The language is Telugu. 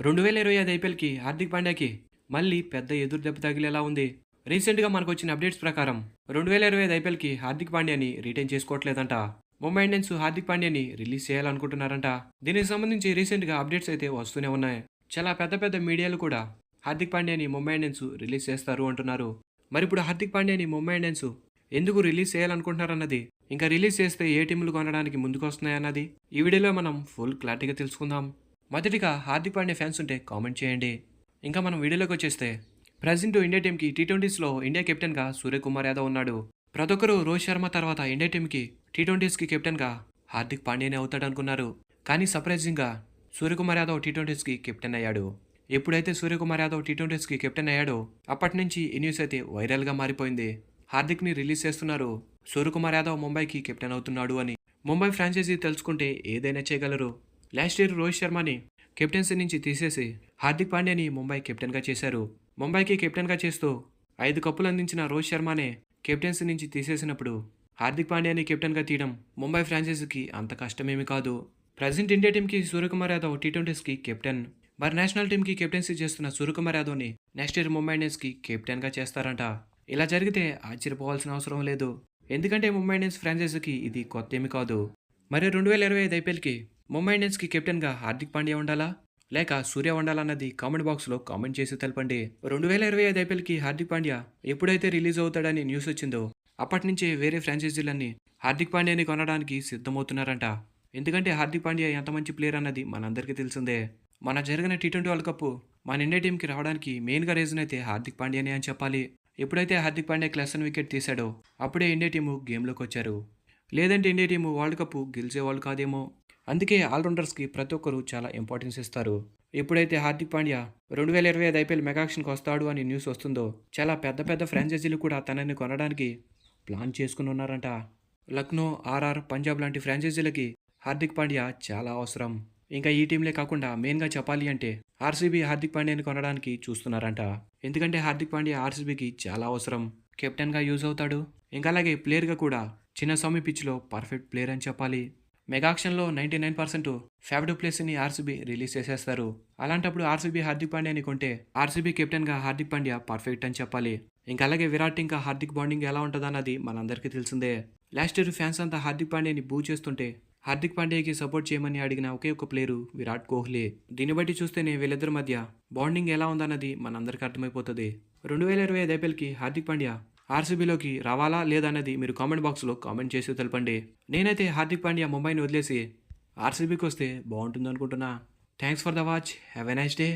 2025 ఐపీఎల్‌కి హార్దిక్ పాండ్యాకి మళ్ళీ పెద్ద ఎదురు దెబ్బ తగిలేలా ఉంది. రీసెంట్‌గా మనకొచ్చిన అప్డేట్స్ ప్రకారం 2025 ఐపీఎల్‌కి హార్దిక్ పాండ్యాని రిటైన్ చేసుకోవట్లేదంట. ముంబై ఇండియన్స్ హార్దిక్ పాండ్యాని రిలీజ్ చేయాలనుకుంటున్నారంట. దీనికి సంబంధించి రీసెంట్‌గా అప్డేట్స్ అయితే వస్తూనే ఉన్నాయి. చాలా పెద్ద పెద్ద మీడియాలు కూడా హార్దిక్ పాండ్యాని ముంబై ఇండియన్స్ రిలీజ్ చేస్తారు అంటున్నారు. మరిప్పుడు హార్దిక్ పాండ్యాని ముంబై ఇండియన్స్ ఎందుకు రిలీజ్ చేయాలనుకుంటున్నారన్నది, ఇంకా రిలీజ్ చేస్తే ఏ టీములు కొనడానికి ముందుకొస్తున్నాయన్నది ఈ వీడియోలో మనం ఫుల్ క్లారిటీగా తెలుసుకుందాం. మొదటిగా హార్దిక్ పాండ్యా ఫ్యాన్స్ ఉంటే కామెంట్ చేయండి. ఇంకా మనం వీడియోలోకి వచ్చేస్తే ప్రజెంట్ ఇండియా టీంకి టీ20స్లో ఇండియా కెప్టెన్గా సూర్యకుమార్ యాదవ్ ఉన్నాడు. ప్రతి ఒక్కరు రోహిత్ శర్మ తర్వాత ఇండియా టీంకి టీ20స్కి కెప్టెన్గా హార్దిక్ పాండ్యానే అవుతాడనుకున్నారు. కానీ సర్ప్రైజింగ్గా సూర్యకుమార్ యాదవ్ టీ20స్కి కెప్టెన్ అయ్యాడు. ఎప్పుడైతే సూర్యకుమార్ యాదవ్ టీ20స్కి కెప్టెన్ అయ్యాడో అప్పటి నుంచి ఈ న్యూస్ అయితే వైరల్గా మారిపోయింది. హార్దిక్ని రిలీజ్ చేస్తున్నారు, సూర్యకుమార్ యాదవ్ ముంబైకి కెప్టెన్ అవుతున్నాడు అని. ముంబై ఫ్రాంచైజీ తెలుసుకుంటే ఏదైనా చేయగలరు. లాస్ట్ ఇయర్ రోహిత్ శర్మని కెప్టెన్సీ నుంచి తీసేసి హార్దిక్ పాండ్యాని ముంబై కెప్టెన్గా చేశారు. ముంబైకి కెప్టెన్గా చేస్తూ 5 కప్పులు అందించిన రోహిత్ శర్మనే కెప్టెన్సీ నుంచి తీసేసినప్పుడు హార్దిక్ పాండ్యాని కెప్టెన్గా తీయడం ముంబై ఫ్రాంచైజీకి అంత కష్టమేమీ కాదు. ప్రజెంట్ ఇండియా టీంకి సూర్యకుమార్ యాదవ్ టీ20స్కి కెప్టెన్. మరి నేషనల్ టీంకి కెప్టెన్సీ చేస్తున్న సూర్యకుమార్ యాదవ్ని నెక్స్ట్ ఇయర్ ముంబై ఇండియన్స్కి కెప్టెన్గా చేస్తారంట. ఇలా జరిగితే ఆశ్చర్యపోవాల్సిన అవసరం లేదు. ఎందుకంటే ముంబై ఇండియన్స్ ఫ్రాంచైజీకి ఇది కొత్త ఏమీ కాదు. మరి 2025 ఐపీఎల్కి ముంబై ఇండియన్స్కి కెప్టెన్గా హార్దిక్ పాండ్యా ఉండాలా లేక సూర్య ఉండాలన్నది కామెంట్ బాక్స్లో కామెంట్ చేసి తెలపండి. 2025 ఐపీఎల్కి హార్దిక్ పాండ్యా ఎప్పుడైతే రిలీజ్ అవుతాడని న్యూస్ వచ్చిందో అప్పటి నుంచే వేరే ఫ్రాంచైజీలన్నీ హార్దిక్ పాండ్యాని కొనడానికి సిద్ధమవుతున్నారంట. ఎందుకంటే హార్దిక్ పాండ్యా ఎంత మంచి ప్లేయర్ అన్నది మనందరికీ తెలిసిందే. మన జరిగిన టీ20 వరల్డ్ కప్ మన ఇండియా టీంకి రావడానికి మెయిన్గా రీజన్ అయితే హార్దిక్ పాండ్యానే అని చెప్పాలి. ఎప్పుడైతే హార్దిక్ పాండ్యా క్లాసన్ వికెట్ తీశాడో అప్పుడే ఇండియా టీము గేమ్లోకి వచ్చారు. లేదంటే ఇండియా టీము వరల్డ్ కప్ గెలిచేవాళ్ళు కాదేమో. అందుకే ఆల్రౌండర్స్కి ప్రతి ఒక్కరు చాలా ఇంపార్టెన్స్ ఇస్తారు. ఎప్పుడైతే హార్దిక్ పాండ్యా 2025 ఐపీఎల్ మెగాక్షన్కి వస్తాడు అని న్యూస్ వస్తుందో చాలా పెద్ద పెద్ద ఫ్రాంచైజీలు కూడా తనని కొనడానికి ప్లాన్ చేసుకుని ఉన్నారంట. లక్నో, ఆర్ఆర్, పంజాబ్ లాంటి ఫ్రాంచైజీలకి హార్దిక్ పాండ్యా చాలా అవసరం. ఇంకా ఈ టీంలే కాకుండా మెయిన్గా చెప్పాలి అంటే ఆర్సీబీ హార్దిక్ పాండ్యాని కొనడానికి చూస్తున్నారంట. ఎందుకంటే హార్దిక్ పాండ్యా ఆర్సీబీకి చాలా అవసరం. కెప్టెన్గా యూజ్ అవుతాడు. ఇంకా అలాగే ప్లేయర్గా కూడా చిన్నస్వామి పిచ్లో పర్ఫెక్ట్ ప్లేయర్ అని చెప్పాలి. మెగాక్షన్లో 99% ఫ్యాబ్ డు ప్లెసీని ఆర్సీబీ రిలీజ్ చేసేస్తారు. అలాంటప్పుడు ఆర్సీబీ హార్దిక్ పాండ్యాని కొంటే ఆర్సీబీ కెప్టెన్గా హార్దిక్ పాండ్యా పర్ఫెక్ట్ అని చెప్పాలి. ఇంకా అలాగే విరాట్ ఇంకా హార్దిక్ బాండింగ్ ఎలా ఉంటుందన్నది మనందరికీ తెలిసిందే. లాస్ట్ ఇయర్ ఫ్యాన్స్ అంతా హార్దిక్ పాండ్యాని బూ చేస్తుంటే హార్దిక్ పాండ్యాకి సపోర్ట్ చేయమని అడిగిన ఒకే ఒక ప్లేయరు విరాట్ కోహ్లీ. దీన్ని బట్టి చూస్తేనే వీళ్ళిద్దరి మధ్య బాండింగ్ ఎలా ఉందన్నది మనందరికీ అర్థమైపోతుంది. 2025 ఐపీఎల్కి హార్దిక్ పాండ్యా ఆర్సీబీలోకి రావాలా లేదా అన్నది మీరు కామెంట్ బాక్స్లో కామెంట్ చేసి తెలపండి. నేనైతే హార్దిక్ పాండ్యా ముంబైని వదిలేసి ఆర్సీబీకి వస్తే బాగుంటుంది అనుకుంటున్నా. Thanks for the watch. Have a nice day.